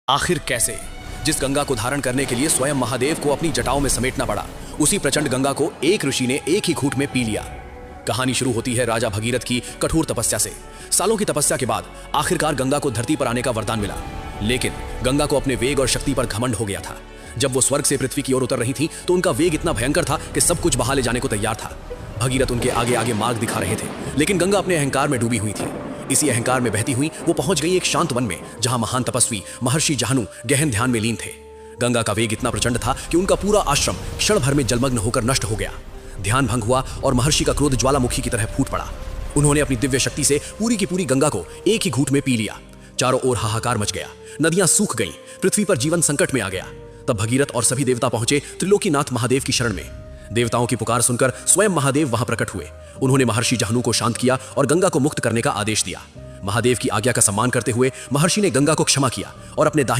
आखिर कैसे? जिस गंगा को धारण करने के लिए स्वयं महादेव को अपनी जटाओं में समेटना पड़ा, उसी प्रचंड गंगा को एक ऋषि ने एक ही घूंट में पी लिया। कहानी शुरू होती है राजा भगीरथ की कठोर तपस्या से। सालों की तपस्या के बाद आखिरकार गंगा को धरती पर आने का वरदान मिला, लेकिन गंगा को अपने वेग और शक्ति पर घमंड हो गया था। जब वो स्वर्ग से पृथ्वी की ओर उतर रही थी तो उनका वेग इतना भयंकर था कि सब कुछ बहा ले जाने को तैयार था। भगीरथ उनके आगे आगे मार्ग दिखा रहे थे, लेकिन गंगा अपने अहंकार में डूबी हुई थी। इसी अहंकार में बहती हुई वो पहुंच गई एक शांत वन में, जहां महान तपस्वी महर्षि जहनु गहन ध्यान में लीन थे। गंगा का वेग इतना प्रचंड था कि उनका पूरा आश्रम क्षण भर में जलमग्न होकर नष्ट हो गया। ध्यान भंग हुआ और महर्षि का क्रोध ज्वालामुखी की तरह फूट पड़ा। उन्होंने अपनी दिव्य शक्ति से पूरी की पूरी गंगा को एक ही घूंट में पी लिया। चारों ओर हाहाकार मच गया, नदियां सूख गईं, पृथ्वी पर जीवन संकट में आ गया। तब भगीरथ और सभी देवता पहुंचे त्रिलोकीनाथ महादेव की शरण में। देवताओं की पुकार सुनकर स्वयं महादेव वहां प्रकट हुए। उन्होंने महर्षि जहनु को शांत किया और गंगा को मुक्त करने का आदेश दिया। महादेव की आज्ञा का सम्मान करते हुए महर्षि ने गंगा को क्षमा किया और अपने दाहिने